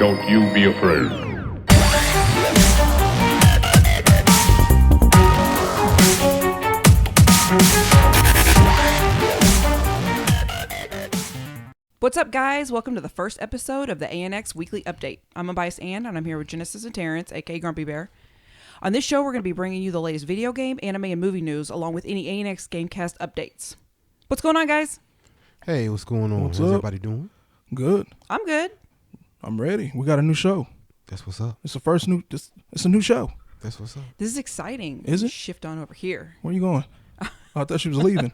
Don't you be afraid. What's up, guys? Welcome to the first episode of the ANX Weekly Update. I'm Unbiased Ann, and I'm here with Genesis and Terence, aka Grumpy Bear. On this show, we're going to be bringing you the latest video game, anime, and movie news, along with any ANX Gamecast updates. What's going on, guys? Hey, what's going on? What's How's up? everybody doing? Good. I'm good. I'm ready. We got a new show. That's what's up. It's a new show. That's what's up. This is exciting. Is it? Shift on over here. Where you going? I thought she was leaving.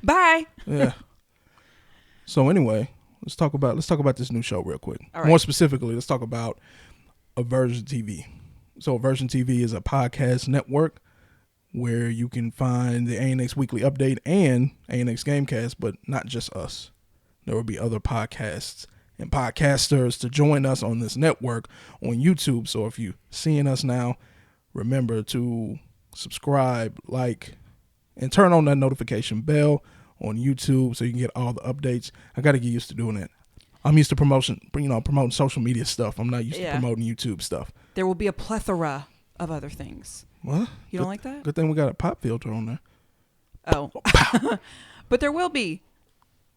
Bye. Yeah. So anyway, let's talk about this new show real quick. All right. More specifically, let's talk about AVersion TV. So AVersion TV is a podcast network where you can find the ANX Weekly Update and ANX Gamecast, but not just us. There will be other podcasts and podcasters to join us on this network on YouTube. So if you're seeing us now, remember to subscribe, like, and turn on that notification bell on YouTube so you can get all the updates. I got to get used to doing that. I'm used to promoting social media stuff. I'm not used to promoting YouTube stuff. There will be a plethora of other things. What? You don't like that? Good thing we got a pop filter on there. Oh. But there will be.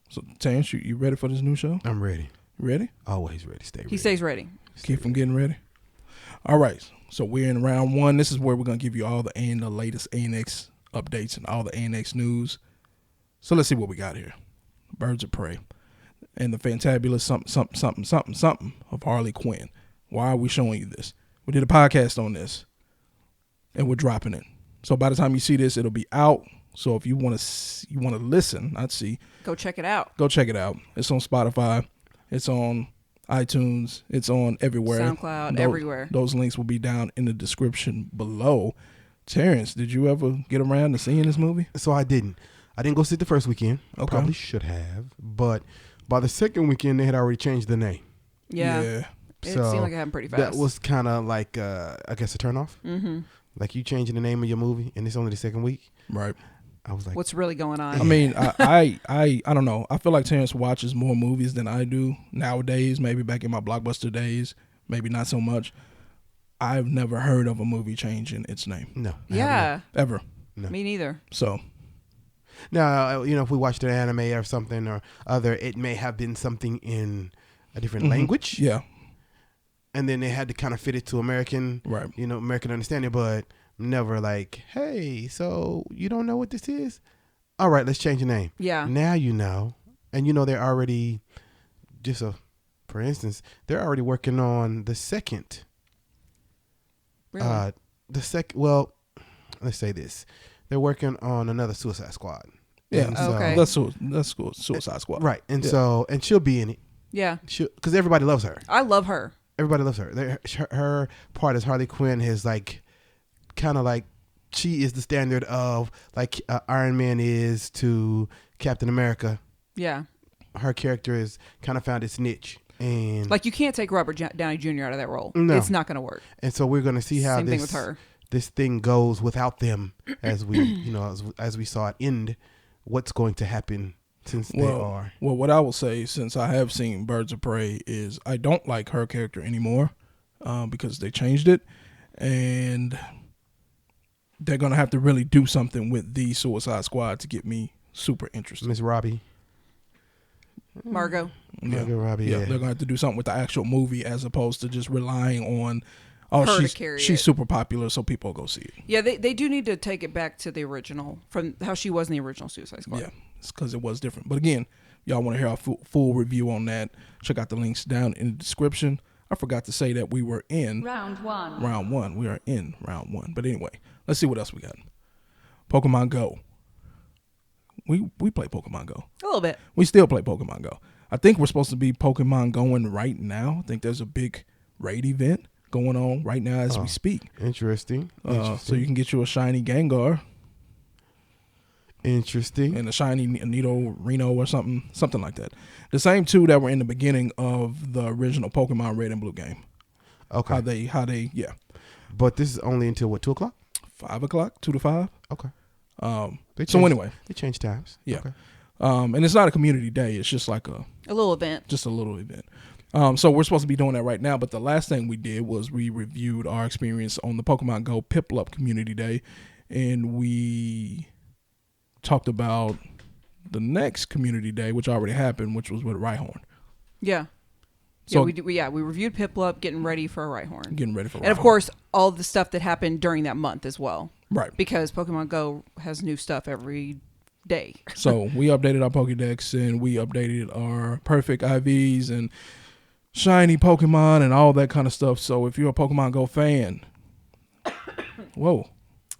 So, Terence, you ready for this new show? I'm ready. Ready? Always ready. Stay ready. He stays ready. Keep from getting ready. All right. So we're in round one. This is where we're going to give you all the latest ANX updates and all the ANX news. So let's see what we got here. Birds of Prey and the fantabulous something of Harley Quinn. Why are we showing you this? We did a podcast on this and we're dropping it. So by the time you see this, it'll be out. So if you want to listen, Go check it out. go check it out. It's on Spotify. It's on iTunes. It's on everywhere. SoundCloud, everywhere. Those links will be down in the description below. Terrence, did you ever get around to seeing this movie? So I didn't go see it the first weekend. Okay. Probably should have. But by the second weekend, they had already changed the name. Yeah. It So seemed like it happened pretty fast. That was kind of like, I guess, a turnoff. Mm-hmm. Like you changing the name of your movie, and it's only the second week. Right. I was like, What's really going on? I mean, I don't know. I feel like Terrence watches more movies than I do nowadays. Maybe back in my Blockbuster days, maybe not so much. I've never heard of a movie changing its name. No. Yeah. Ever. No. Me neither. So. Now, if we watched an anime or something or other, it may have been something in a different language. Yeah. And then they had to kind of fit it to American, Right. American understanding, but never like, hey, so you don't know what this is? All right, let's change the name. Yeah. Now you know. And they're already, for instance, they're already working on the second. Really? Well, let's say this. They're working on another Suicide Squad. Yeah. And Okay. That's cool. Suicide Squad. Right. And Yeah. and she'll be in it. Yeah. Because everybody loves her. I love her. Everybody loves her. Her part as Harley Quinn is like, kind of like, she is the standard of like Iron Man is to Captain America. Yeah. Her character is kind of found its niche, and Like, you can't take Robert Downey Jr. out of that role. No. It's not going to work. and so we're gonna see how Same thing with her. this thing goes without them, as we as we saw it end. What's going to happen since they are? Well, what I will say, since I have seen Birds of Prey, is I don't like her character anymore because they changed it, and they're gonna have to really do something with the Suicide Squad to get me super interested. Miss Robbie. Margot. Margot Robbie. Yeah, Yeah. they're gonna have to do something with the actual movie as opposed to just relying on, Her to carry she's it. super popular, so people go see it. Yeah, they do need to take it back to the original, from how she was in the original Suicide Squad. Yeah, it's because it was different. But again, y'all want to hear our full review on that, check out the links down in the description. I forgot to say that we were in Round one. round one. We are in round one. But anyway, let's see what else we got. Pokemon Go. We play Pokemon Go. A little bit. We still play Pokemon Go. I think we're supposed to be Pokemon going right now. I think there's a big raid event going on right now as we speak. Interesting. So you can get you a shiny Gengar Interesting. and a shiny Nido Reno or something like that. The same two that were in the beginning of the original Pokemon Red and Blue game. Okay. How they yeah. But this is only until what, 2:00? 5 o'clock, 2 to 5. Okay. Anyway, they changed times. yeah. Okay. And it's not a community day. It's just like A little event. just a little event. So we're supposed to be doing that right now, but the last thing we did was we reviewed our experience on the Pokemon Go Piplup Community Day, and we talked about the next Community Day, which already happened, which was with Rhyhorn. Yeah. So We reviewed Piplup, getting ready for Rhyhorn. Getting ready for Rhyhorn. And of course, all the stuff that happened during that month as well. Right. Because Pokemon Go has new stuff every day. So we updated our Pokédex, and we updated our perfect IVs and shiny Pokemon and all that kind of stuff. So if you're a Pokemon Go fan, whoa.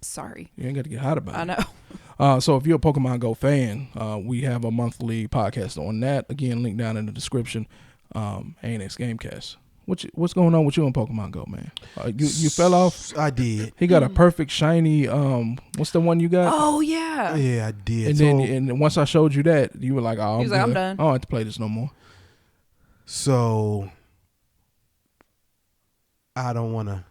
Sorry. You ain't got to get hot about it. I know. So if you're a Pokemon Go fan, we have a monthly podcast on that. Again, link down in the description. ANX Gamecast. What's going on with you in Pokemon Go, man? You fell off? I did. He got a perfect shiny, what's the one you got? Oh, yeah. Yeah, I did. And then once I showed you that, you were like, oh, He was like, I'm done. I don't have to play this no more. So I don't want to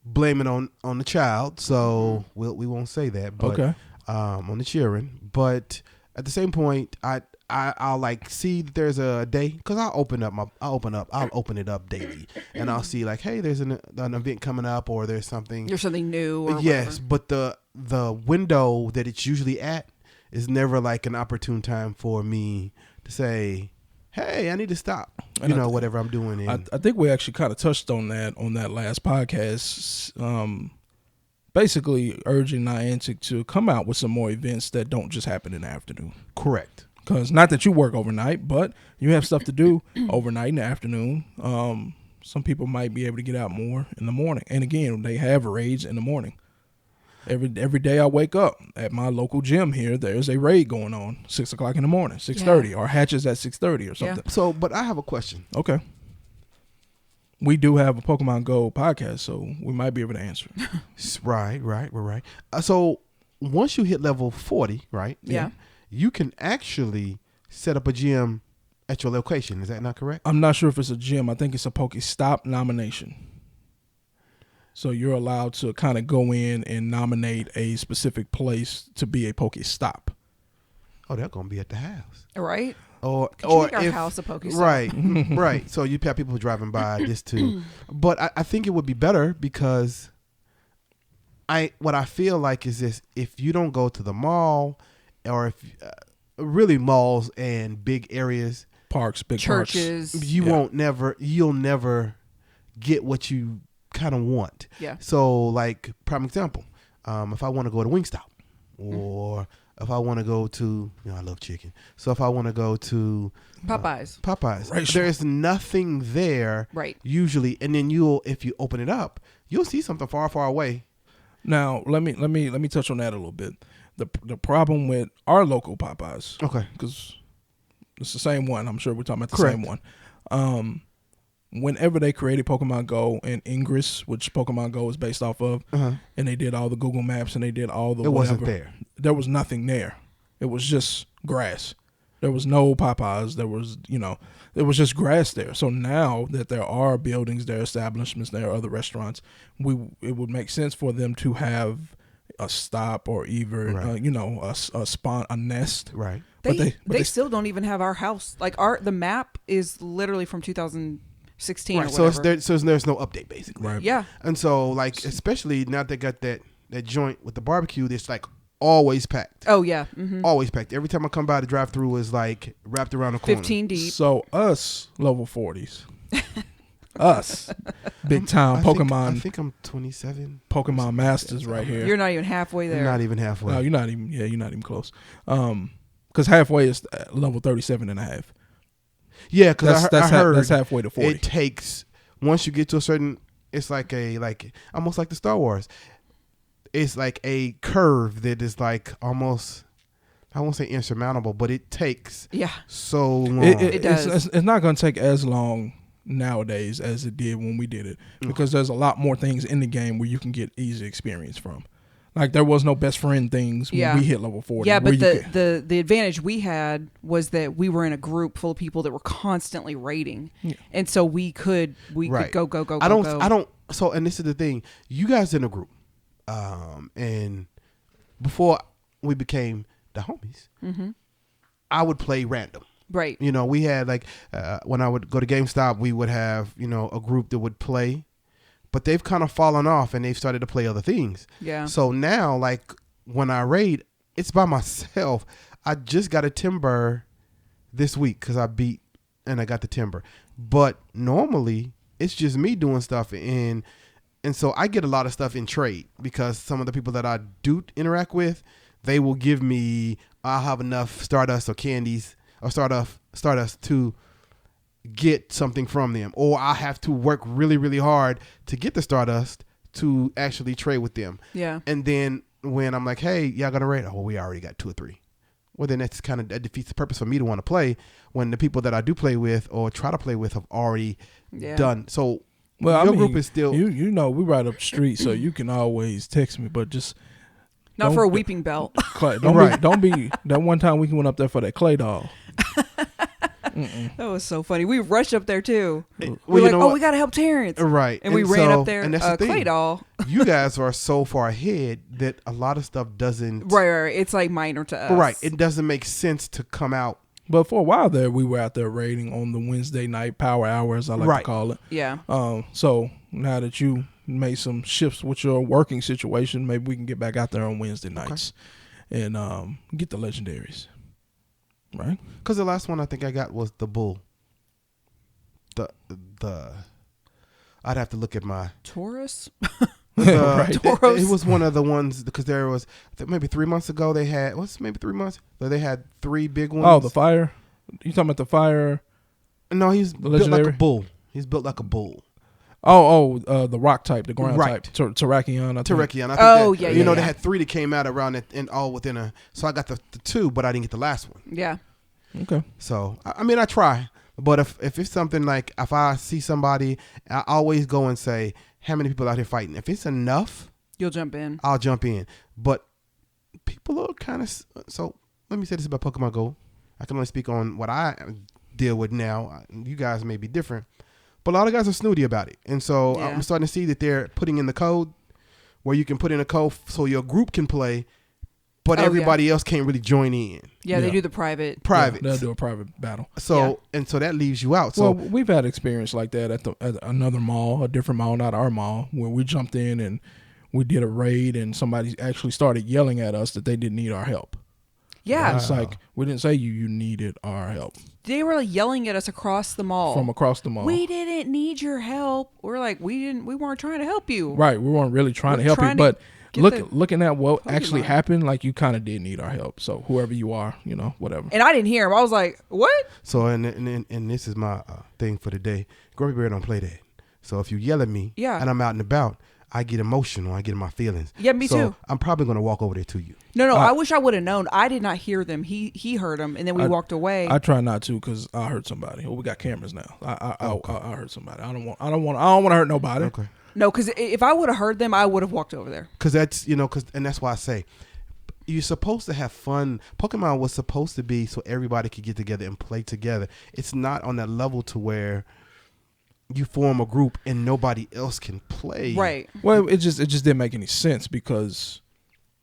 blame it on the child, so we won't say that. But, Okay. On the cheering, but at the same point, I'll like see that there's a day, because I'll open it up daily, and I'll see like, hey, there's an event coming up, or there's something. There's something new. Or yes, whatever. but the window that it's usually at is never like an opportune time for me to say, hey, I need to stop. Whatever I'm doing. I think we actually kind of touched on that last podcast. Basically urging Niantic to come out with some more events that don't just happen in the afternoon. Correct. Because not that you work overnight, but you have stuff to do overnight in the afternoon. Some people might be able to get out more in the morning. And again, they have raids in the morning. Every day I wake up at my local gym here, there's a raid going on 6 o'clock in the morning, 6:30, or hatches at 6:30 or something. Yeah. So, but I have a question. Okay. We do have a Pokemon Go podcast, so we might be able to answer. Right. So once you hit level 40, right? Yeah. You can actually set up a gym at your location. Is that not correct? I'm not sure if it's a gym. I think it's a Pokestop nomination. So you're allowed to kind of go in and nominate a specific place to be a Pokestop. Oh, they're gonna be at the house, Right? or Could you make our if house a Pokestop? right, right. So you have people driving by this too, but I think it would be better because what I feel like is this: if you don't go to the mall, or if really malls and big areas, Parks, big Churches. parks. you'll never get what you kind of want. Yeah. So like prime example, if I want to go to Wingstop, or if I want to go to, I love chicken. So if I want to go to Popeyes. Right. There's nothing there. Right. Usually, and then if you open it up, you'll see something far, far away. Now let me touch on that a little bit. The problem with our local Popeyes, Okay. because it's the same one. I'm sure we're talking about the Correct. same one. Whenever they created Pokemon Go and Ingress, which Pokemon Go is based off of, and they did all the Google Maps and they did all the It wasn't whatever, there. There was nothing there. It was just grass. There was no Popeyes. There was, it was just grass there. So now that there are buildings, there are establishments, there are other restaurants, it would make sense for them to have a stop or even, Right. a nest. Right. They still don't even have our house. Like the map is literally from 2016 or Right. whatever. So there's no update basically. Right. Yeah. And so like, especially now they got that joint with the barbecue, it's like always packed. Oh yeah. Mm-hmm. Always packed. Every time I come by, the drive-through is like wrapped around the corner. 15 deep. So us level 40s, us big time Pokemon. I think I'm 27. Pokemon masters right here. You're not even halfway there. Not even halfway. No, you're not even. Yeah, you're not even close. Because halfway is level 37 and a half. Yeah, because I heard that's halfway to 40. It takes, once you get to a certain, it's like almost like the Star Wars. It's like a curve that is like almost, I won't say insurmountable, but it takes so long. It does. It's not going to take as long nowadays as it did when we did it, because there's a lot more things in the game where you can get easy experience from. Like there was no best friend things when we hit level 40. Yeah, but the advantage we had was that we were in a group full of people that were constantly raiding, and so we could go. I don't. So, and this is the thing, you guys in a group, and before we became the homies, I would play random. Right. You know, we had like when I would go to GameStop, we would have, you know, a group that would play, but they've kind of fallen off and they've started to play other things. Yeah. So now, like when I raid, it's by myself. I just got a timber this week because I beat and I got the timber. But normally it's just me doing stuff, and so I get a lot of stuff in trade because some of the people that I do interact with, they will give me, I'll have enough Stardust or candies or Stardust to get something from them, or I have to work really, really hard to get the Stardust to actually trade with them. Yeah. And then when I'm like, hey, y'all gonna raid? Oh, we already got 2 or 3. Well, then that defeats the purpose for me to want to play when the people that I do play with or try to play with have already done. So your group is still... You know, we right up the street, so you can always text me, but just... Not for a weeping belt. Don't be... That one time we went up there for that clay doll. That was so funny. We rushed up there too. Well, We're like, we got to help Terrence. Right. And we ran up there, and that's the thing. clay doll. You guys are so far ahead that a lot of stuff doesn't... Right. It's like minor to us. Right. It doesn't make sense to come out. But for a while there, we were out there raiding on the Wednesday night power hour, as I like to call it. Yeah. So now that you made some shifts with your working situation, maybe we can get back out there on Wednesday nights and get the legendaries. Right? Because the last one I think I got was the bull. The I'd have to look at my... Taurus? Right. It was one of the ones, because there was maybe 3 months ago they had, maybe 3 months? They had 3 big ones. Oh, the fire? You talking about the fire? No, he's the built legendary? like a bull. He's built like a bull. The rock type, the ground Right. type. Terrakion, I think. Terrakion. I think they had 3 that came out around it and all within a... So I got the 2, but I didn't get the last one. Yeah. Okay. So, I mean, I try. But if it's something like, if I see somebody, I always go and say, how many people out here fighting? If it's enough... You'll jump in. I'll jump in. But people are kind of... So, let me say this about Pokemon Go. I can only speak on what I deal with now. You guys may be different. But a lot of guys are snooty about it. And so I'm starting to see that they're putting in the code where you can put in a code so your group can play, but everybody else can't really join in. Yeah, they do the private. Private. They'll do a private battle. So and so that leaves you out. So we've had experience like that at another mall, a different mall, not our mall, where we jumped in and we did a raid and somebody actually started yelling at us that they didn't need our help. Yeah. It's like, we didn't say you needed our help. They were like yelling at us across the mall. From across the mall. We didn't need your help. We're like, we weren't trying to help you. Right. We weren't really trying to help you. But looking at what actually happened, like, you kind of did need our help. So whoever you are, whatever. And I didn't hear him. I was like, what? So, and this is my thing for the day. Grumpy Bear don't play that. So if you yell at me and I'm out and about, I get emotional. I get in my feelings. Yeah, me too. I'm probably going to walk over there to you. No, I wish I would have known. I did not hear them. He heard them, and then we walked away. I try not to because I hurt somebody. Well, we got cameras now. I hurt somebody. I don't want to hurt nobody. Okay. No, because if I would have heard them, I would have walked over there. Because that's and that's why I say you're supposed to have fun. Pokemon was supposed to be so everybody could get together and play together. It's not on that level to where you form a group and nobody else can play. Right. Well, it just didn't make any sense because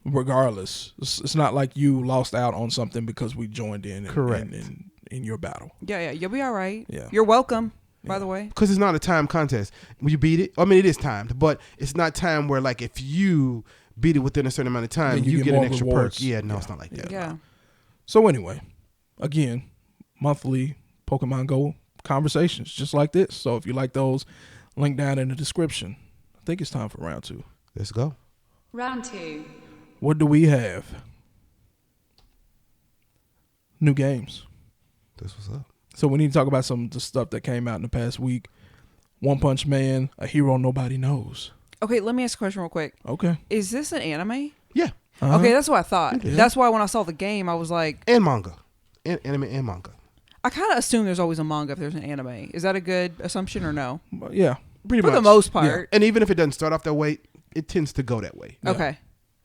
regardless, it's not like you lost out on something because we joined in. Correct. In your battle. Yeah, you'll be all right. Yeah. You're welcome, by the way. Because it's not a time contest. When you beat it, I mean, it is timed, but it's not time where, like, if you beat it within a certain amount of time, you get an extra rewards. perk. Yeah, no, it's not like that. Yeah. So anyway, again, monthly Pokemon Go conversations just like this. So if you like those, link down in the description. I think it's time for round 2. Let's go. Round 2. What do we have? New games. That's what's up. So we need to talk about some of the stuff that came out in the past week. One Punch Man, A Hero Nobody Knows. Okay, let me ask a question real quick. Okay. Is this an anime? Yeah. Uh-huh. Okay, that's what I thought. Yeah. That's why when I saw the game, I was like... And manga. And anime and manga. I kind of assume there's always a manga if there's an anime. Is that a good assumption or no? Yeah. Pretty For much. the most part. Yeah. And even if it doesn't start off that way, it tends to go that way. Yeah. Okay.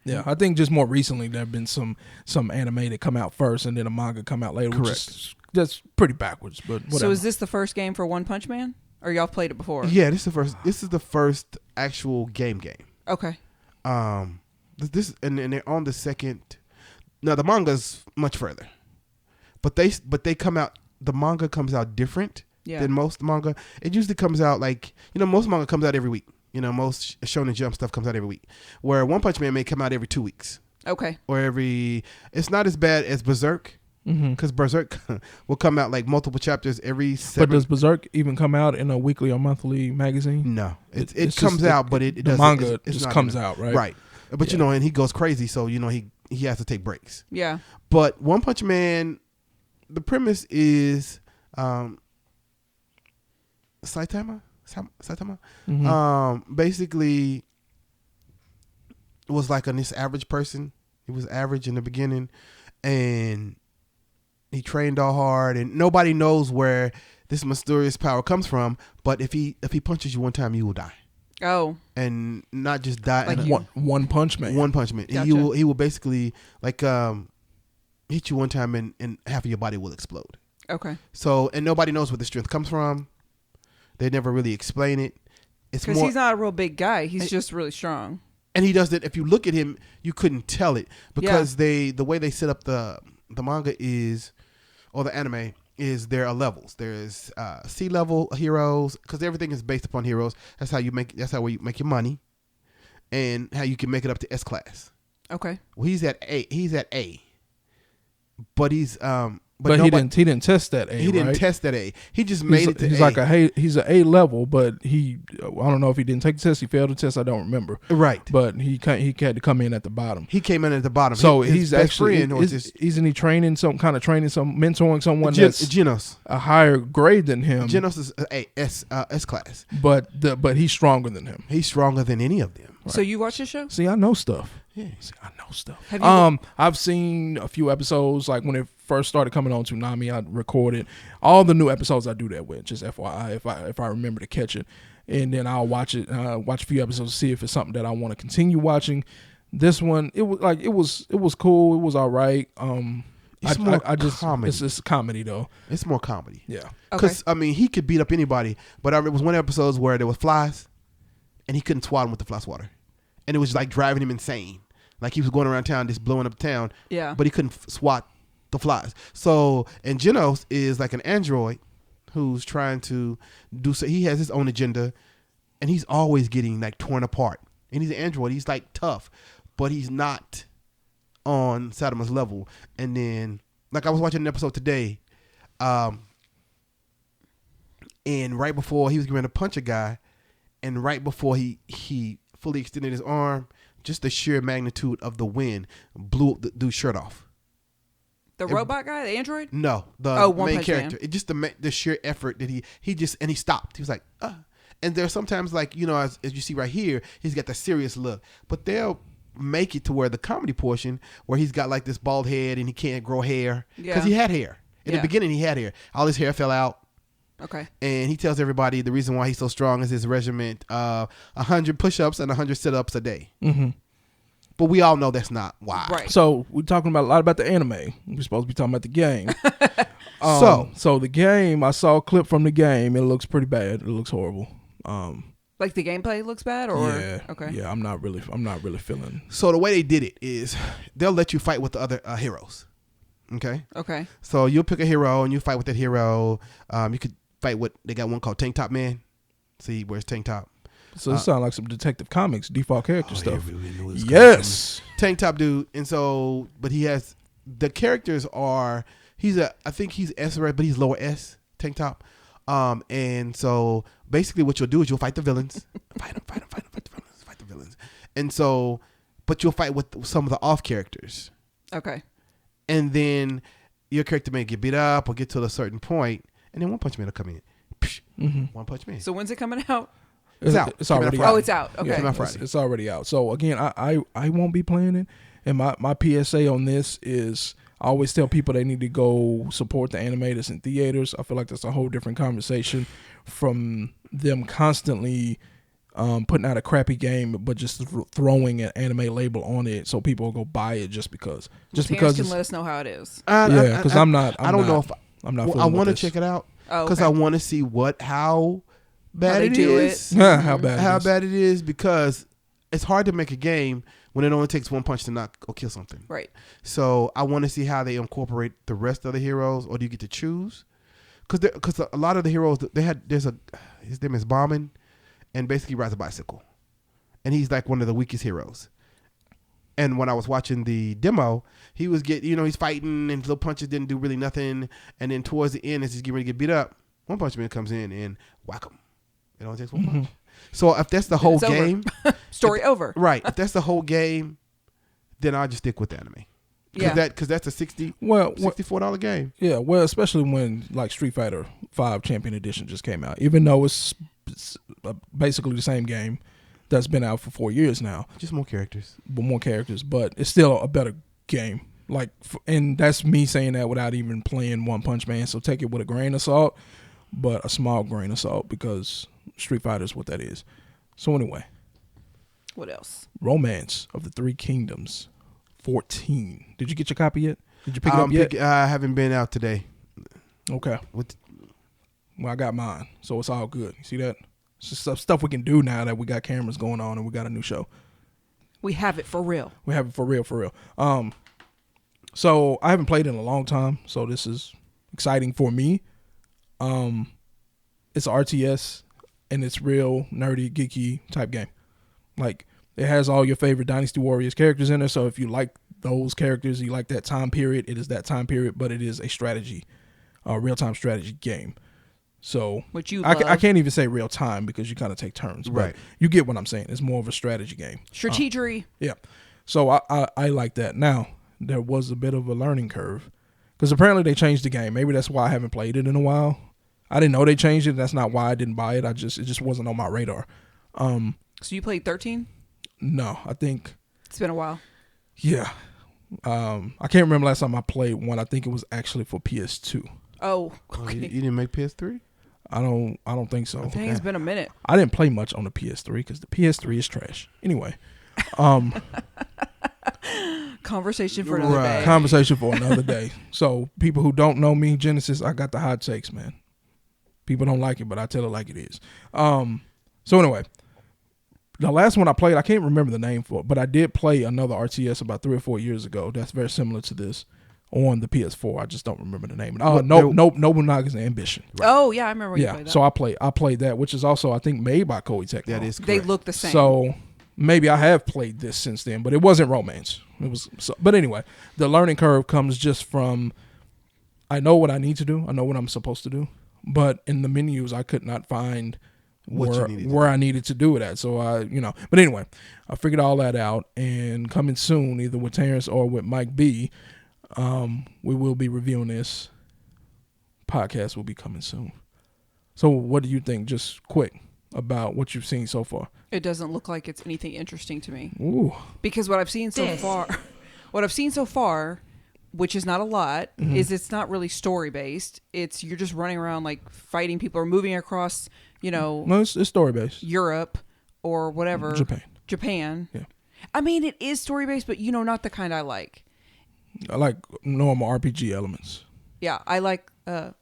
Yeah, I think just more recently there have been some anime that come out first and then a manga come out later. Correct. That's pretty backwards, but whatever. So is this the first game for One Punch Man? Or y'all played it before? Yeah, this is the first actual game. Okay. This and they're on the second. Now the manga's much further, but they come out the manga comes out different Yeah. than most manga. It usually comes out like, most manga comes out every week. Most Shonen Jump stuff comes out every week. Where One Punch Man may come out every 2 weeks. Okay. Or it's not as bad as Berserk. Because Berserk will come out like multiple chapters every 7. But does Berserk even come out in a weekly or monthly magazine? No. It comes out, but it the doesn't. manga it's just not comes out, right? Right. But, and he goes crazy, so, he has to take breaks. Yeah. But One Punch Man, the premise is Saitama? Basically was like this average person. He was average in the beginning, and he trained all hard, and nobody knows where this mysterious power comes from. But if he punches you one time, you will die. Oh. And not just die. Like One Punch Man. One Punch Man. Gotcha. He will basically like hit you one time, and half of your body will explode. Okay. So, and nobody knows where the strength comes from. They never really explain it. It's Because more, he's not a real big guy. He's just really strong. and he does that. If you look at him, you couldn't tell it because the way they set up the manga is, or the anime is, there are levels. There's C level heroes, because everything is based upon heroes. That's how you make your money, and how you can make it up to S class. Okay. Well, he's at A, but he's But he didn't test that A. He didn't right? test that A. He just made it to he's A. like he's an A level, but I don't know if he didn't take the test. He failed the test. I don't remember. Right. But he had to come in at the bottom. He came in at the bottom. So his he's best actually friend was just isn't he mentoring someone that's Genos. a higher grade than him? Genos is S class. But he's stronger than him. He's stronger than any of them. So you watch the show? See, I know stuff. Yeah. See, I know stuff. Have you I've seen a few episodes. Like when it first started coming on Toonami, I recorded all the new episodes. I do that with, just FYI, if I remember to catch it, and then I'll watch it. Watch a few episodes to see if it's something that I want to continue watching. This one, it was cool. It was all right. It's more comedy. It's comedy though. It's more comedy. Yeah. Because he could beat up anybody, but it was one episode where there was flies, and he couldn't swat them with the fly swatter, and it was like driving him insane. Like he was going around town just blowing up town. Yeah. But he couldn't swat the flies. So, and Genos is like an android who's trying to do so. He has his own agenda, and he's always getting like torn apart. And he's an android. He's like tough, but he's not on Sadama's level. And then, like I was watching an episode today, and right before he was going to punch a guy, and right before he fully extended his arm, just the sheer magnitude of the wind blew the dude's shirt off. The robot guy, the android? No, the One main Punch character. Man. It just the sheer effort that he stopped. He was like, And there's sometimes like, as you see right here, he's got the serious look. But they'll make it to where the comedy portion, where he's got like this bald head and he can't grow hair. Because he had hair. In the beginning, he had hair. All his hair fell out. Okay. And he tells everybody the reason why he's so strong is his regiment, 100 push-ups and 100 sit-ups a day. Mm-hmm. But we all know that's not why. Right. So we're talking about a lot about the anime. We're supposed to be talking about the game. So the game, I saw a clip from the game. It looks pretty bad. It looks horrible. Like the gameplay looks bad, or yeah, okay, yeah. I'm not really feeling. So the way they did it is they'll let you fight with the other heroes. Okay. Okay. So you'll pick a hero and you fight with that hero. You could fight with, they got one called Tank Top Man. See, he wears tank top. So it sounds like some Detective Comics default character stuff. Really Yes. Tank Top dude. And so, but he has, the characters are, I think he's S, but he's lower S, Tank Top. And so basically what you'll do is you'll fight the villains. fight the villains. And so, but you'll fight with some of the off characters. Okay. And then your character may get beat up or get to a certain point, and then One Punch Man will come in. Mm-hmm. One Punch Man. So when's it coming out? It's out. It's already out. Oh, it's out. Okay. Came out Friday. It's already out. So again, I won't be playing it. And my PSA on this is, I always tell people they need to go support the animators in theaters. I feel like that's a whole different conversation from them constantly putting out a crappy game, but just throwing an anime label on it so people will go buy it just because. Terence can let us know how it is. Yeah, because I'm not. I don't know if I'm not. I want to check it out because I want to see how bad it is. How bad it is, because it's hard to make a game when it only takes one punch to knock or kill something. Right. So I want to see how they incorporate the rest of the heroes, or do you get to choose? because a lot of the heroes his name is Bauman, and basically rides a bicycle, and he's like one of the weakest heroes. And when I was watching the demo, he was he's fighting and little punches didn't do really nothing, and then towards the end as he's getting ready to get beat up, One Punch Man comes in and whack him. It only takes one punch. So if that's the whole game, story over. Right? If that's the whole game, then I'll just stick with the anime. Because that's a $64 game. Yeah, well, especially when like Street Fighter 5 Champion Edition just came out. Even though it's basically the same game that's been out for 4 years now. Just more characters. But it's still a better game. And that's me saying that without even playing One Punch Man. So take it with a grain of salt, but a small grain of salt, because Street Fighter is what that is. So anyway. What else? Romance of the Three Kingdoms 14. Did you get your copy yet? Did you pick it up yet? I haven't been out today. Okay. Well, I got mine, so it's all good. You see that? It's just stuff we can do now that we got cameras going on and we got a new show. We have it for real. For real. So I haven't played in a long time, so this is exciting for me. It's RTS, and it's real nerdy, geeky type game. Like, it has all your favorite Dynasty Warriors characters in there, so if you like those characters, you like that time period, it is that time period, but it is a strategy, real-time strategy game. So which you I can't even say real time because you kind of take turns. Right. But you get what I'm saying. It's more of a strategy game. Strategery. Yeah. So I like that. Now, there was a bit of a learning curve because apparently they changed the game. Maybe that's why I haven't played it in a while. I didn't know they changed it. That's not why I didn't buy it. It just wasn't on my radar. So you played 13? No, I think it's been a while. Yeah. I can't remember last time I played one. I think it was actually for PS2. Oh, okay. You didn't make PS3? I don't think so. Dang, it's been a minute. I didn't play much on the PS3 because the PS3 is trash. Anyway, conversation for another day. Conversation for another day. So people who don't know me, Genesis, I got the hot takes, man. People don't like it, but I tell it like it is. So anyway, the last one I played, I can't remember the name for it, but I did play another RTS about 3 or 4 years ago. That's very similar to this. On the PS4, I just don't remember the name. Nobunaga's Ambition. Right. Oh yeah, I remember. When you played that. So I played that, which is also I think made by Koei Tecmo. That is correct. They look the same. So maybe I have played this since then, but it wasn't romance. But anyway, the learning curve comes just from I know what I need to do. I know what I'm supposed to do, but in the menus I could not find where I needed to do it at. So but anyway, I figured all that out, and coming soon, either with Terence or with Mike B. We will be reviewing this. Podcast will be coming soon. So what do you think, just quick, about what you've seen so far? It doesn't look like it's anything interesting to me. Ooh. Because what I've seen so far, which is not a lot, is it's not really story based. It's you're just running around like fighting people or moving across, No, it's story based. Europe or whatever. Japan. Yeah. I mean, it is story based, but not the kind I like. I like normal RPG elements. Yeah, I like. And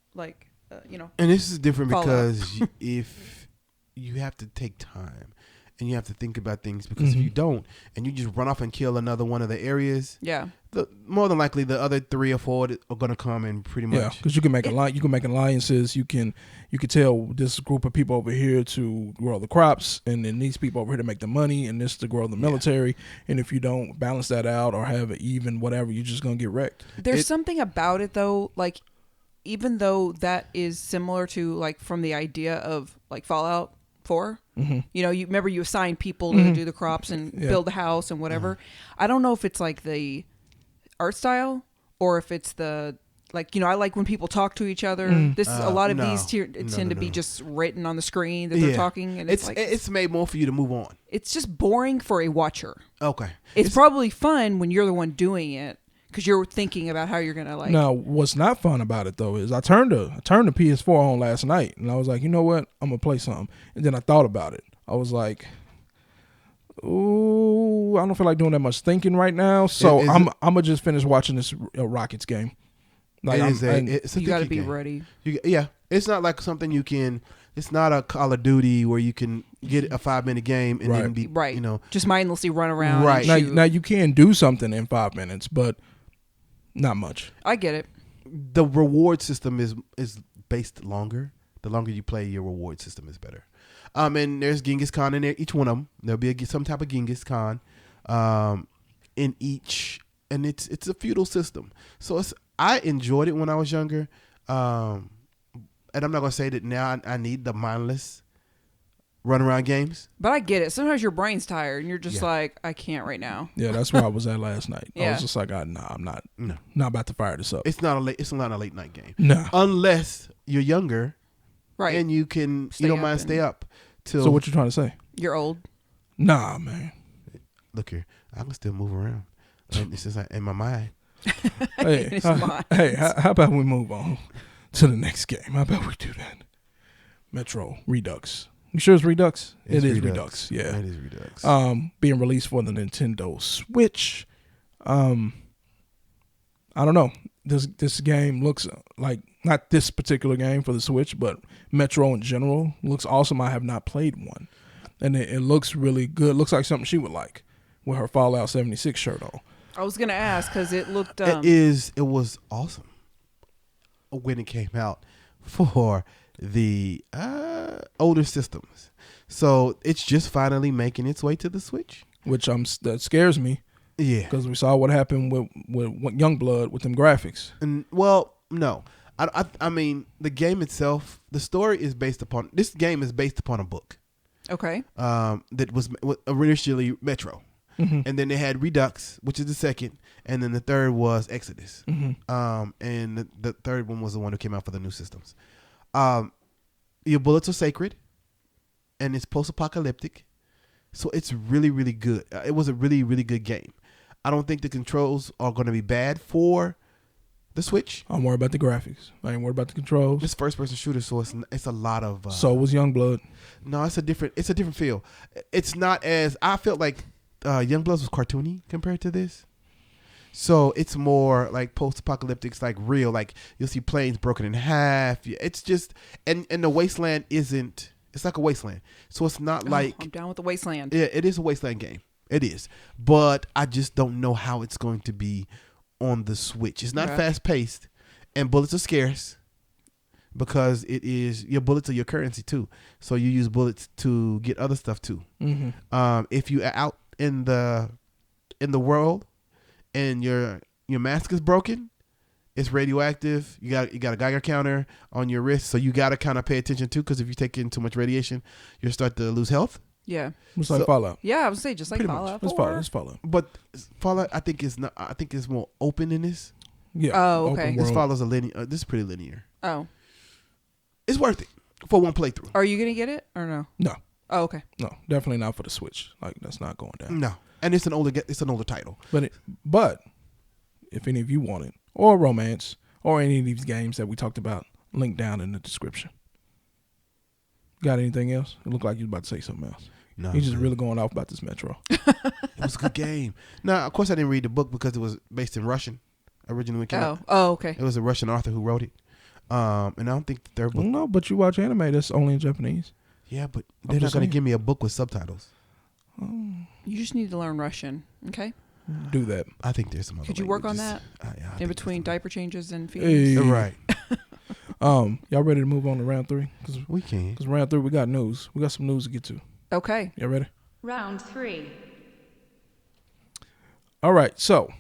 this is different because if you have to take time and you have to think about things, because if you don't and you just run off and kill another one of the areas, more than likely the other 3 or 4 are going to come in pretty much. Yeah, because you can make alliances. You can tell this group of people over here to grow the crops, and then these people over here to make the money, and this to grow the military. And if you don't balance that out or have it even, whatever, you're just gonna get wrecked. There's something about it though, like even though that is similar to like from the idea of like Fallout 4. You remember you assign people to do the crops and build the house and whatever. I don't know if it's like the art style or if it's the I like when people talk to each other. A lot of these tend to be just written on the screen that they're talking, and it's made more for you to move on. It's just boring for a watcher. Okay, it's probably fun when you're the one doing it because you're thinking about how you're gonna like. Now, what's not fun about it though is I turned the PS4 on last night, and I was like, you know what, I'm gonna play something, and then I thought about it. I was like, ooh, I don't feel like doing that much thinking right now, so I'm gonna just finish watching this Rockets game. Like it's a you got to be game. ready. It's not like something you can. It's not a Call of Duty where you can get a 5-minute game and then be just mindlessly run around. Right now you can do something in 5 minutes, but not much. I get it. The reward system is based longer. The longer you play, your reward system is better. And there's Genghis Khan in there. Each one of them, there'll be some type of Genghis Khan in each, and it's a feudal system. So I enjoyed it when I was younger, and I'm not gonna say that now I need the mindless run around games. But I get it. Sometimes your brain's tired and you're just like, I can't right now. Yeah, that's where I was at last night. Yeah. I was just like, I'm not about to fire this up. It's not a late night game. No. Unless you're younger, Right. and you don't mind stay up till. So what you trying to say? You're old. Nah, man. Look here, I can still move around. And it's just like in my mind. Hey, how about we move on to the next game? How about we do that? Metro Redux. You sure it's Redux? It is Redux. Yeah, it is Redux. Being released for the Nintendo Switch. I don't know. This game looks like, not this particular game for the Switch, but Metro in general looks awesome. I have not played one, and it looks really good. Looks like something she would like with her Fallout 76 shirt on. I was gonna ask because it looked. It was awesome when it came out for the older systems. So it's just finally making its way to the Switch, which that scares me. Yeah, because we saw what happened with Youngblood with them graphics. And well, no, I mean the game itself. The story is based upon this game is based upon a book. Okay. That was originally Metro, and then they had Redux, which is the second, and then the third was Exodus. And the third one was the one who came out for the new systems. Your bullets are sacred, and it's post-apocalyptic, so it's really, really good. It was a really, really good game. I don't think the controls are going to be bad for the Switch. I'm worried about the graphics. I ain't worried about the controls. It's first-person shooter, so it's a lot of. So was Youngblood. No, it's a different feel. It's not as I felt like Youngblood was cartoony compared to this. So it's more like post-apocalyptic, it's like real. Like you'll see planes broken in half. It's just and the wasteland isn't. It's like a wasteland. So it's not like I'm down with the wasteland. Yeah, it is a wasteland game. It is, but I just don't know how it's going to be on the Switch. It's not fast-paced, and bullets are scarce because it is your bullets are your currency too. So you use bullets to get other stuff too. If you are out in the world and your mask is broken, it's radioactive. You got a Geiger counter on your wrist, so you got to kind of pay attention too, because if you take in too much radiation, you'll start to lose health. Yeah. It's like Fallout. Yeah, I would say just like Fallout. It's Fallout. But Fallout, I think is not. I think it's more open in this. Yeah. Oh, okay. This follows a linear. This is pretty linear. Oh. It's worth it for one playthrough. Are you gonna get it or no? No. Oh, okay. No, definitely not for the Switch. Like that's not going down. No, and it's an older title. But if any of you want it, or romance, or any of these games that we talked about, link down in the description. Got anything else? It looked like you was about to say something else. No, He's just really going off about this Metro. It was a good game. Now, of course, I didn't read the book because it was based in Russian originally. When it came out. Oh, okay. It was a Russian author who wrote it. And I don't think the third book. No, but you watch anime that's only in Japanese. Yeah, but they're not going to give me a book with subtitles. You just need to learn Russian, okay? Do that. I think there's some other Could you work on languages. that? In between diaper changes and feedings? Hey. Right. Y'all ready to move on to round 3? We can. Because round 3, we got news. We got some news to get to. Okay. Y'all ready? Round 3. All right, so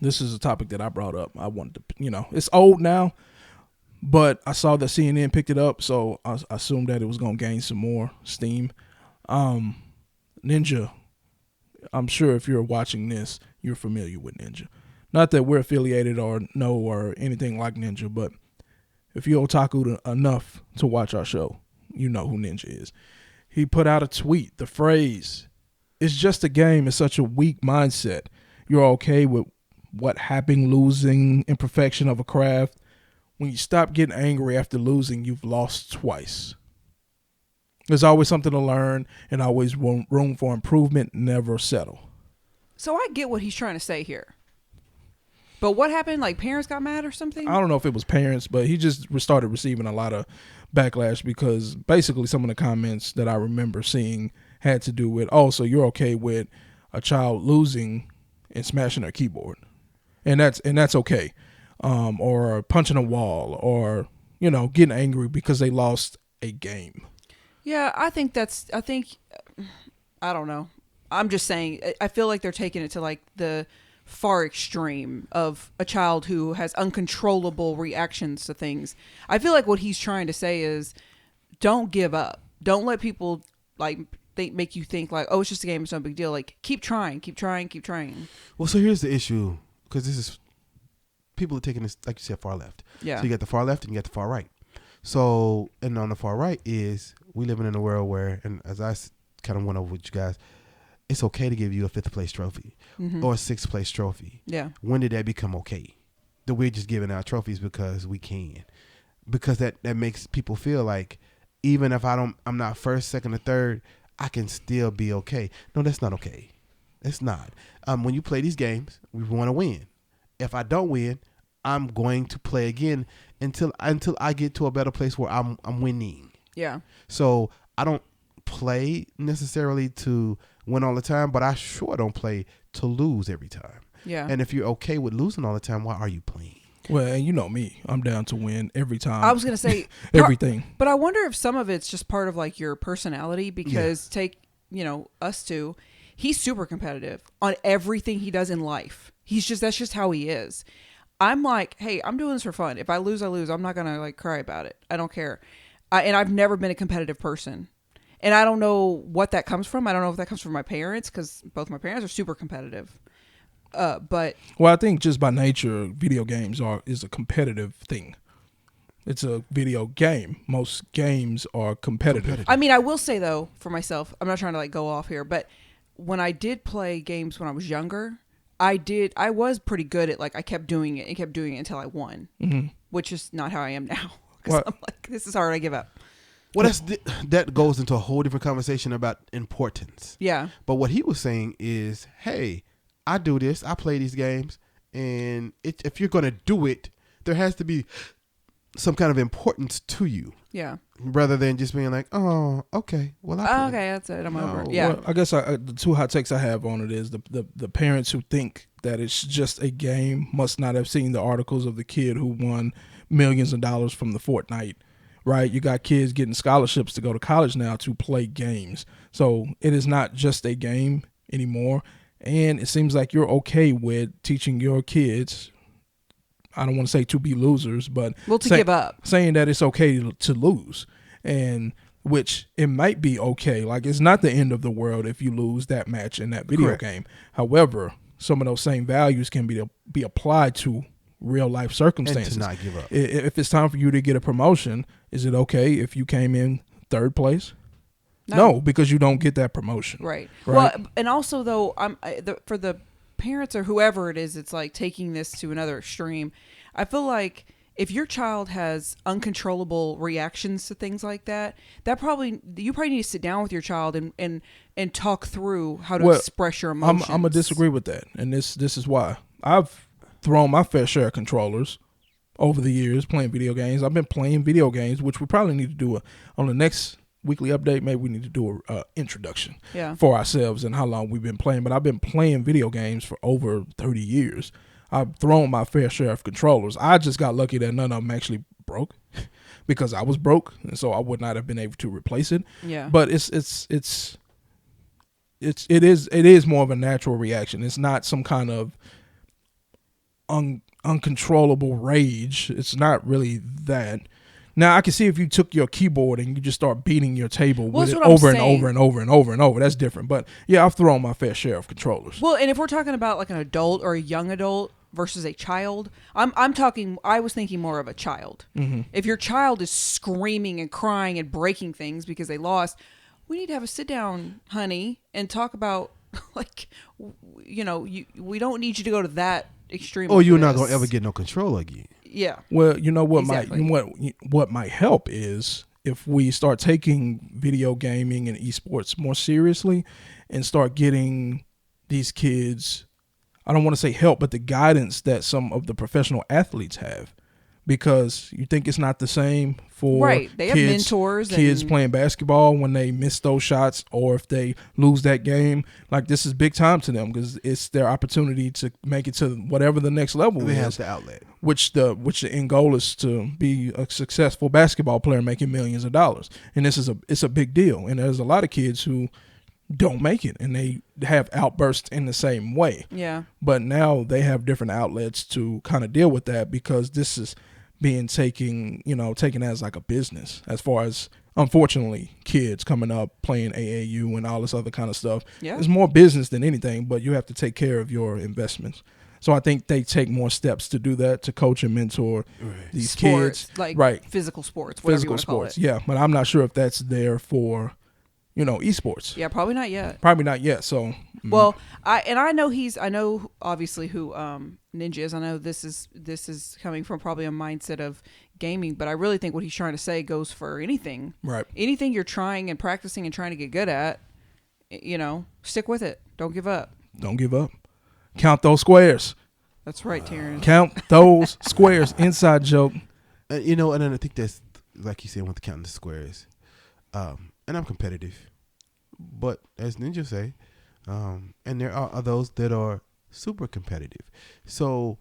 this is a topic that I brought up. I wanted to, it's old now, but I saw that CNN picked it up, so I assumed that it was going to gain some more steam. Ninja, I'm sure if you're watching this, you're familiar with Ninja. Not that we're affiliated or know or anything like Ninja, but if you're otaku enough to watch our show, you know who Ninja is. He put out a tweet, the phrase, "It's just a game," is such a weak mindset. You're okay with what happened, losing, imperfection of a craft. When you stop getting angry after losing, you've lost twice. There's always something to learn and always room for improvement. Never settle. So I get what he's trying to say here. But what happened? Like parents got mad or something? I don't know if it was parents, but he just started receiving a lot of backlash because basically some of the comments that I remember seeing had to do with, oh, so you're okay with a child losing and smashing their keyboard. And that's okay. or punching a wall, or getting angry because they lost a game. Yeah, I think I don't know. I'm just saying, I feel like they're taking it to like the far extreme of a child who has uncontrollable reactions to things. I feel like what he's trying to say is, don't give up. Don't let people like make you think like, oh, it's just a game, it's no big deal. Like, keep trying, keep trying, keep trying. Well, so here's the issue, because this is, people are taking this, like you said, far left. Yeah. So you got the far left and you got the far right. So, and on the far right is, we living in a world where, and as I kind of went over with you guys, it's okay to give you a 5th place trophy or a 6th place trophy. Yeah. When did that become okay? That we're just giving out trophies because we can. Because that makes people feel like, even if I'm not first, second, or third, I can still be okay. No, that's not okay. It's not. When you play these games, we want to win. If I don't win, I'm going to play again until I get to a better place where I'm winning. Yeah. So I don't play necessarily to win all the time, but I sure don't play to lose every time. Yeah. And if you're okay with losing all the time, why are you playing? Well, and you know me, I'm down to win every time. I was going to say everything. But I wonder if some of it's just part of like your personality, because take, us two, he's super competitive on everything he does in life. That's just how he is. I'm like, hey, I'm doing this for fun. If I lose, I lose. I'm not going to like cry about it. I don't care. And I've never been a competitive person. And I don't know what that comes from. I don't know if that comes from my parents, because both my parents are super competitive. But I think just by nature, video games is a competitive thing. It's a video game. Most games are competitive. I mean, I will say though, for myself, I'm not trying to like go off here, but when I did play games when I was younger, I was pretty good at, like, I kept doing it and kept doing it until I won, which is not how I am now. Because I'm like, this is hard, I give up. Well, that goes into a whole different conversation about importance. Yeah. But what he was saying is, hey, I do this, I play these games, and if you're going to do it, there has to be some kind of importance to you. Yeah. Rather than just being like, oh, okay, well, okay, that's it, I'm over it. Yeah. Well, I guess the two hot takes I have on it is the parents who think that it's just a game must not have seen the articles of the kid who won millions of dollars from the Fortnite. Right, you got kids getting scholarships to go to college now to play games. So it is not just a game anymore. And it seems like you're okay with teaching your kids, I don't want to say to be losers, but give up. Saying that it's okay to lose. And which it might be okay. Like, it's not the end of the world if you lose that match in that video game. However, some of those same values can be applied to real life circumstances. And to not give up. If it's time for you to get a promotion, is it okay if you came in 3rd place? No, because you don't get that promotion. Right. Well, and also though, for the parents or whoever it is, it's like taking this to another extreme. I feel like if your child has uncontrollable reactions to things like that, you probably need to sit down with your child and talk through how to express your emotions. I'm gonna disagree with that, and this is why. I've thrown my fair share of controllers over the years playing video games. I've been playing video games, which we probably need to do on the next weekly update. Maybe we need to do a introduction for ourselves and how long we've been playing. But I've been playing video games for over 30 years. I've thrown my fair share of controllers. I just got lucky that none of them actually broke because I was broke, and so I would not have been able to replace it. Yeah. But it is more of a natural reaction. It's not some kind of uncontrollable rage. It's not really that. Now, I can see if you took your keyboard and you just start beating your table with it over and over and over and over and over. That's different. But yeah, I've thrown my fair share of controllers. Well, and if we're talking about like an adult or a young adult versus a child, I was thinking more of a child. Mm-hmm. If your child is screaming and crying and breaking things because they lost, we need to have a sit down, honey, and talk about like, we don't need you to go to that extreme. Or you're not going to ever get no control again. Yeah. Well, you know what what might help is if we start taking video gaming and esports more seriously and start getting these kids, I don't want to say help, but the guidance that some of the professional athletes have. because you think it's not the same for Right. They have mentors kids and- playing basketball when they miss those shots or if they lose that game. Like, this is big time to them because it's their opportunity to make it to whatever the next level They is. have the outlet. Which the end goal is to be a successful basketball player making millions of dollars. And it's a big deal. And there's a lot of kids who don't make it and they have outbursts in the same way. Yeah. But now they have different outlets to kind of deal with that because this is being taken as like a business as far as, unfortunately, kids coming up playing AAU and all this other kind of stuff. Yeah. It's more business than anything, but you have to take care of your investments. So I think they take more steps to do that, to coach and mentor these Sports, kids. like right. physical sports, whatever you want to call it. Yeah, but I'm not sure if that's there for, esports. Yeah, probably not yet. Probably not yet. So, Well, I know obviously who Ninja is. I know this is coming from probably a mindset of gaming, but I really think what he's trying to say goes for anything. right. Anything you're trying and practicing and trying to get good at, stick with it. Don't give up. Don't give up. Count those squares. That's right, Terence. Count those squares. Inside joke. And then I think that's, like you said, with the counting the squares. And I'm competitive. But as Ninja say, and there are those that are super competitive. So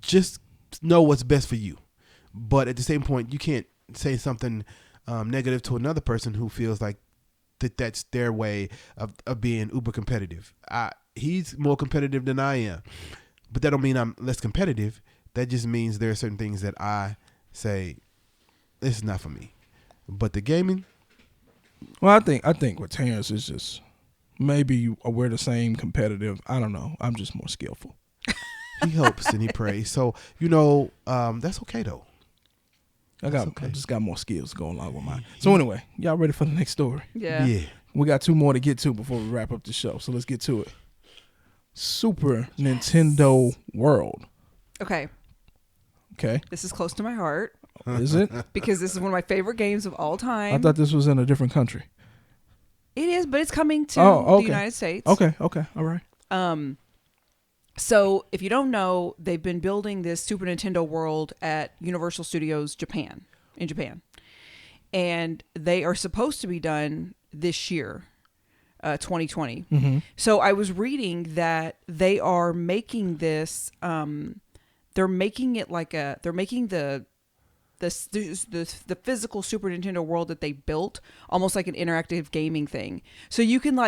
just know what's best for you. But at the same point, you can't say something negative to another person who feels like that's their way of being uber competitive. He's more competitive than I am. But that don't mean I'm less competitive. That just means there are certain things that I say, this is not for me. But the gaming, Well, I think with Terence is just maybe we're the same competitive. I don't know. I'm just more skillful. he hopes and he prays. So that's okay though. I okay. just got more skills going along with mine. So anyway, y'all ready for the next story? Yeah. We got 2 more to get to before we wrap up the show. So let's get to it. Super Nintendo World. Okay. Okay. This is close to my heart Is it? because this is one of my favorite games of all time. I thought this was in a different country. It is, but it's coming to Oh, okay. the United States. Okay. All right. So if you don't know, they've been building this Super Nintendo World at Universal Studios in Japan. And they are supposed to be done this year, 2020. Mm-hmm. So I was reading that they are making this, they're making it like they're making the physical Super Nintendo World that they built almost like an interactive gaming thing. So you can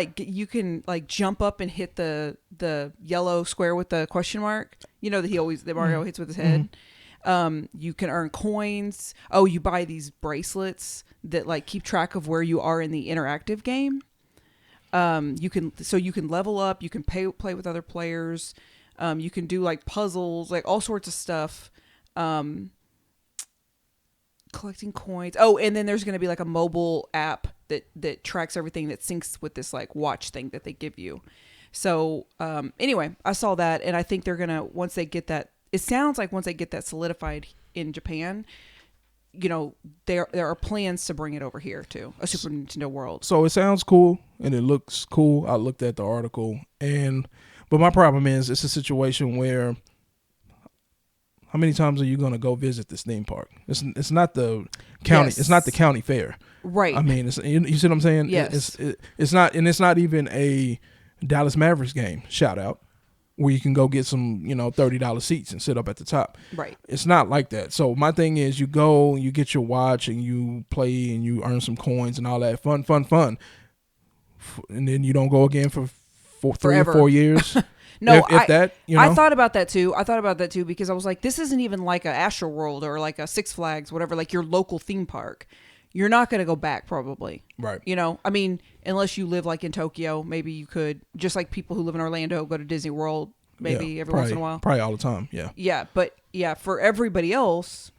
jump up and hit the yellow square with the question mark, that Mario hits with his head. You can earn coins. Oh, you buy these bracelets that like keep track of where you are in the interactive game. You can level up, you can play with other players. You can do like puzzles, like all sorts of stuff. Collecting coins. Oh, and then there's going to be like a mobile app that tracks everything, that syncs with this like watch thing that they give you. So anyway, I saw that, and I think they're going to, once they get that solidified in Japan, there are plans to bring it over here too, a Super Nintendo World. So it sounds cool and it looks cool. I looked at the article, but my problem is it's a situation where how many times are you going to go visit this theme park? It's not the county. Yes. It's not the county fair, right? I mean, you see what I'm saying? Yes. It's not, and it's not even a Dallas Mavericks game. Shout out, where you can go get some $30 seats and sit up at the top. Right. It's not like that. So my thing is, you go, you get your watch, and you play, and you earn some coins and all that fun, and then you don't go again for 3 or 4 years. No, if that, I thought about that too because I was like, this isn't even like a Astro World or like a Six Flags, whatever, like your local theme park. You're not going to go back probably. Right. I mean, unless you live like in Tokyo, maybe you could, just like people who live in Orlando go to Disney World maybe every once in a while. Probably all the time, yeah. Yeah, but yeah, for everybody else,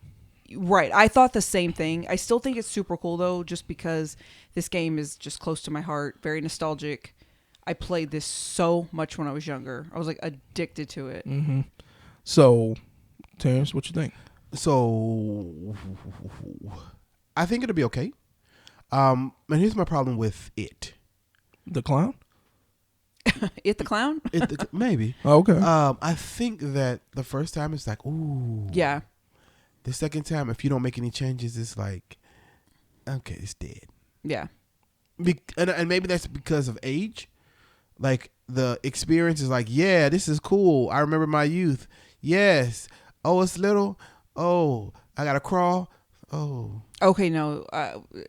right. I thought the same thing. I still think it's super cool though, just because this game is just close to my heart, very nostalgic. I played this so much when I was younger. I was like addicted to it. Mm-hmm. So, Terence, what you think? So, I think it'll be okay. And here's my problem with it. The clown? It the Clown? Maybe. Oh, okay. I think that the first time it's like, ooh. Yeah. The second time, if you don't make any changes, it's like, okay, it's dead. Yeah. And maybe that's because of age. Like the experience is like, yeah, this is cool. I remember my youth. Yes. Oh, it's little. Oh, I gotta crawl. Oh. Okay, no,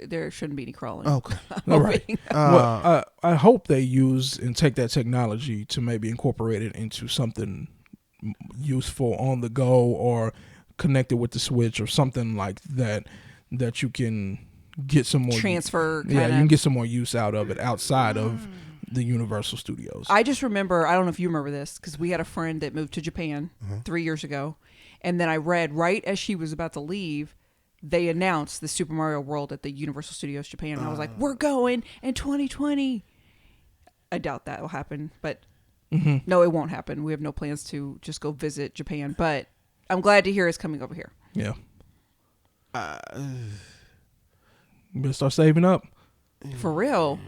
there shouldn't be any crawling. Okay. All right. Well, I hope they use and take that technology to maybe incorporate it into something useful on the go or connected with the Switch or something like that you can get some more transfer. Yeah, you can get some more use out of it outside of the Universal Studios. I just remember, I don't know if you remember this, because we had a friend that moved to Japan 3 years ago, and then I read right as she was about to leave, they announced the Super Mario World at the Universal Studios Japan, and I was like, we're going in 2020. I doubt that will happen, but no, it won't happen. We have no plans to just go visit Japan, but I'm glad to hear it's coming over here. Yeah. You better start saving up. For real.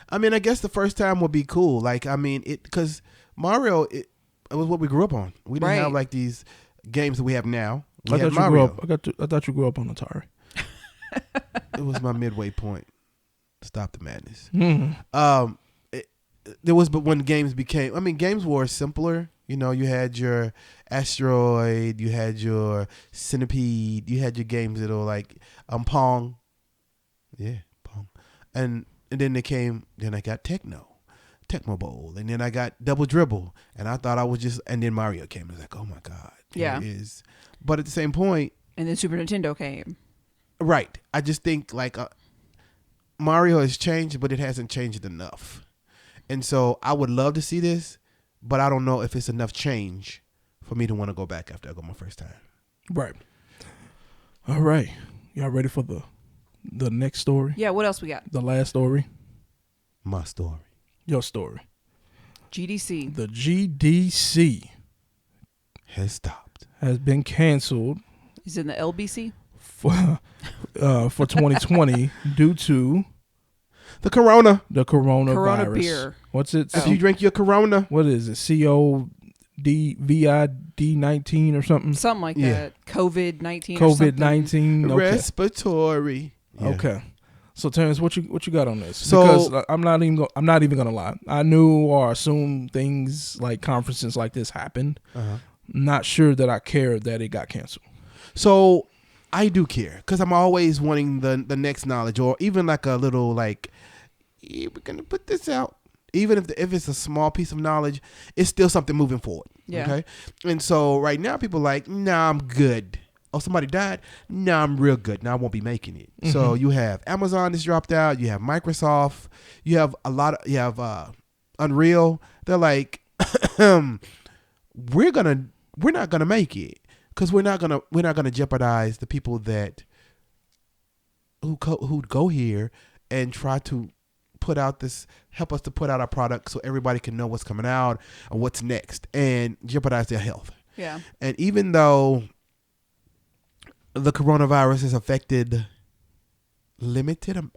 I mean, I guess the first time would be cool. Like, I mean, because Mario, it was what we grew up on. We didn't have like these games that we have now. I thought you grew up on Atari. It was my midway point. Stop the madness. Mm-hmm. But when games became, I mean, games were simpler. You know, you had your Asteroid, you had your Centipede, you had your games that were like Pong. Yeah, Pong. And then I got Tecmo Bowl, and then I got Double Dribble, and I thought I was just, and then Mario came, and I was like, oh my God, yeah, it is. But at the same point, and then Super Nintendo came. Right. I just think like Mario has changed, but it hasn't changed enough, and so I would love to see this, but I don't know if it's enough change for me to want to go back after I go my first time. Right. All right, y'all ready for the next story? Yeah, what else we got? The last story. My story. Your story. GDC. The GDC has stopped. Has been canceled. Is it in the LBC? For 2020 due to the coronavirus. Corona beer. What's it? If you drink your Corona. What is it? COVID-19 or something? Something like that. COVID-19. COVID-19. Okay. Respiratory. Yeah. Okay. So Terence, what you got on this? So, because I'm not even gonna lie. I knew or assumed things like conferences like this happened. Not sure that I care that it got canceled. So I do care because I'm always wanting the next knowledge, or even like a little like, we're gonna put this out. Even if it's a small piece of knowledge, it's still something moving forward. Yeah. Okay. And so right now people are like, nah, I'm good. Oh, somebody died? Nah, I'm real good. Now I won't be making it. Mm-hmm. So you have Amazon that's dropped out. You have Microsoft. You have Unreal. They're like, we're not gonna make it because we're not gonna jeopardize the people that who go here and try to help us to put out our product so everybody can know what's coming out and what's next and jeopardize their health. Yeah. And even though the coronavirus has affected limited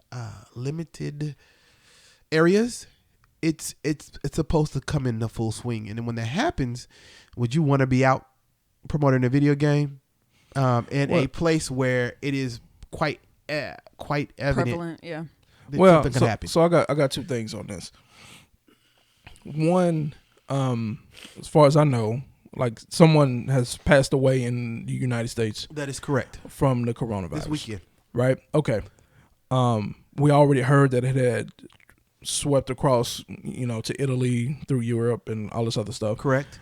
areas, it's supposed to come in the full swing. And then when that happens, would you want to be out promoting a video game in a place where it is quite evident? Prevalent, yeah. Well, so I got two things on this. One, as far as I know, like someone has passed away in the United States. That is correct. From the coronavirus. This weekend. Right? Okay. We already heard that it had swept across, to Italy through Europe and all this other stuff. Correct.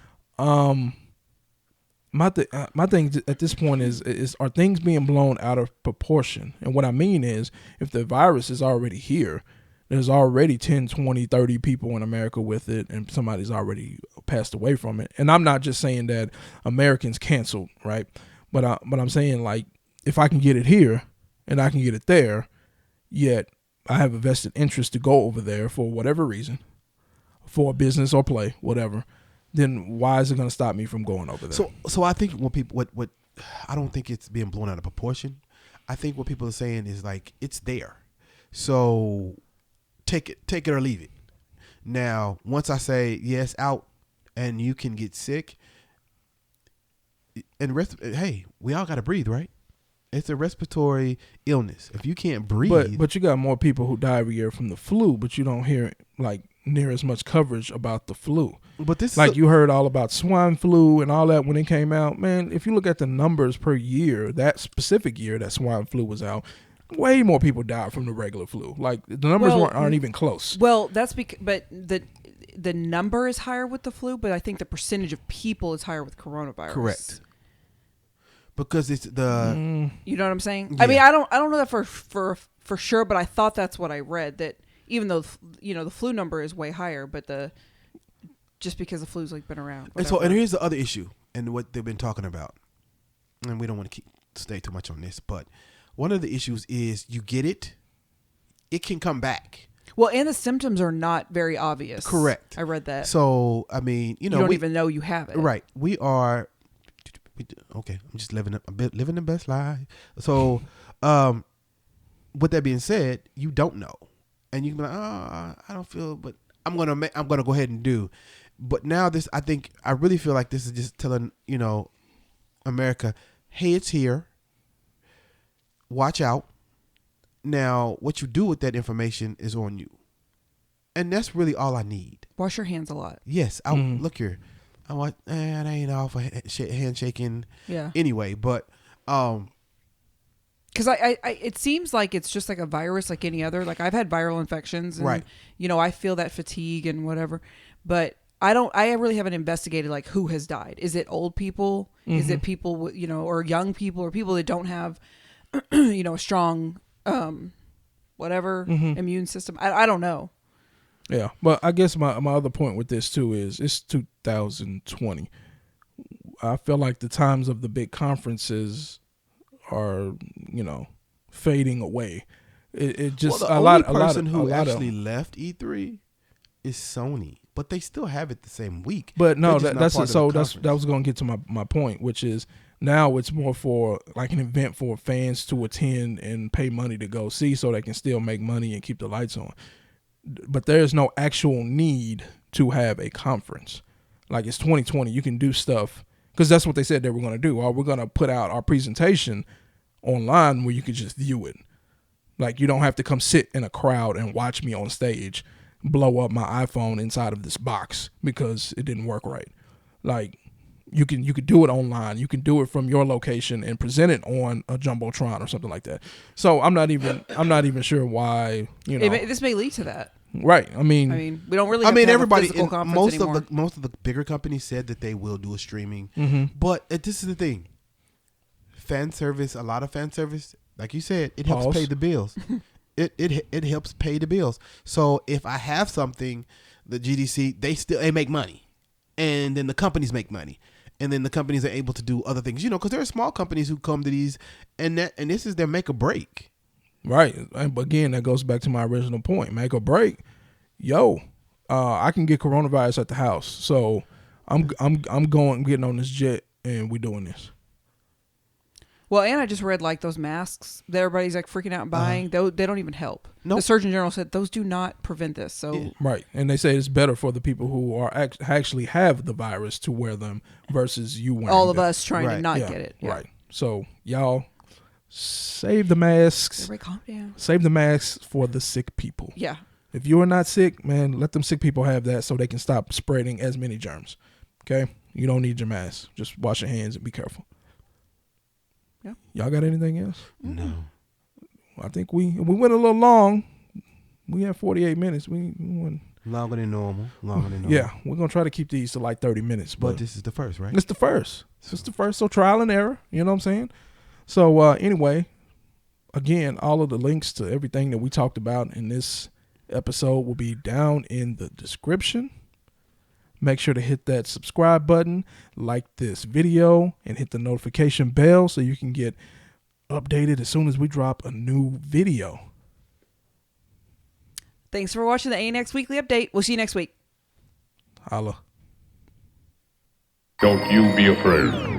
My thing at this point is are things being blown out of proportion? And what I mean is, if the virus is already here, there's already 10, 20, 30 people in America with it, and somebody's already passed away from it. And I'm not just saying that Americans canceled, right? But I'm saying, like, if I can get it here and I can get it there, yet I have a vested interest to go over there for whatever reason, for business or play, whatever, then why is it going to stop me from going over there? So I think what I don't think it's being blown out of proportion. I think what people are saying is like, it's there. So take it or leave it. Now, once I say yes, out, and you can get sick, and hey, we all got to breathe, right? It's a respiratory illness. If you can't breathe, but you got more people who die every year from the flu, but you don't hear like near as much coverage about the flu. But this like you heard all about swine flu and all that when it came out. Man, if you look at the numbers per year, that specific year that swine flu was out, way more people died from the regular flu. Like the numbers aren't even close. Well, that's because, but the number is higher with the flu, but I think the percentage of people is higher with coronavirus. Correct. Because it's the you know what I'm saying? Yeah. I mean, I don't know that for sure, but I thought that's what I read, that even though the flu number is way higher, but just because the flu's like been around. And here's the other issue and what they've been talking about, and we don't want to stay too much on this, but one of the issues is you get it can come back. Well, and the symptoms are not very obvious. Correct. I read that. So I mean, you don't even know you have it. Right. Okay, I'm just living the best life. So, with that being said, you don't know, and you can be like, oh, I don't feel, but I'm gonna go ahead and do. But now I really feel like this is just telling America, hey, it's here. Watch out. Now, what you do with that information is on you, and that's really all I need. Wash your hands a lot. Yes, look here. I ain't all for handshaking. Yeah. Anyway, but because I it seems like it's just like a virus, like any other. Like I've had viral infections, and, right? I feel that fatigue and whatever, but I really haven't investigated like who has died. Is it old people? Mm-hmm. Is it people or young people, or people that don't have a strong immune system? I don't know. Yeah, but I guess my other point with this too is it's 2020. I feel like the times of the big conferences are, fading away. It just the only person who actually left E3 is Sony, but they still have it the same week. But no, that was going to get to my point, which is now it's more for like an event for fans to attend and pay money to go see, so they can still make money and keep the lights on. But there's no actual need to have a conference. Like it's 2020, you can do stuff because that's what they said they were going to do. Or we're going to put out our presentation online where you can just view it. Like you don't have to come sit in a crowd and watch me on stage blow up my iPhone inside of this box because it didn't work right. Like you can do it online. You can do it from your location and present it on a jumbotron or something like that. So I'm not even sure why this may lead to that. Right. I mean, we don't really. Everybody. Most of the bigger companies said that they will do a streaming, but this is the thing. Fan service, a lot of fan service, like you said, it helps pay the bills. it helps pay the bills. So if I have something, the GDC they make money, and then the companies make money, and then the companies are able to do other things. Because there are small companies who come to these, and this is their make or break. Right. And again, that goes back to my original point. Make or break. I can get coronavirus at the house. So I'm getting on this jet and we doing this. Well, and I just read like those masks that everybody's like freaking out and buying. They don't even help. Nope. The Surgeon General said those do not prevent this. So yeah. Right. And they say it's better for the people who are actually have the virus to wear them versus you wearing all of us trying to not get it. Yeah. Right. So y'all save the masks. Everybody calm down. Save the masks for the sick people. Yeah. If you are not sick, man, let them sick people have that so they can stop spreading as many germs. Okay? You don't need your mask. Just wash your hands and be careful. Yeah. Y'all got anything else? No. I think we went a little long. We had 48 minutes. We went longer than normal. Yeah, we're going to try to keep these to like 30 minutes. But this is the first, right? It's the first. It's the first. So trial and error. You know what I'm saying? So anyway, again, all of the links to everything that we talked about in this episode will be down in the description. Make sure to hit that subscribe button, like this video, and hit the notification bell so you can get updated as soon as we drop a new video. Thanks for watching the ANX Weekly Update. We'll see you next week. Holla. Don't you be afraid.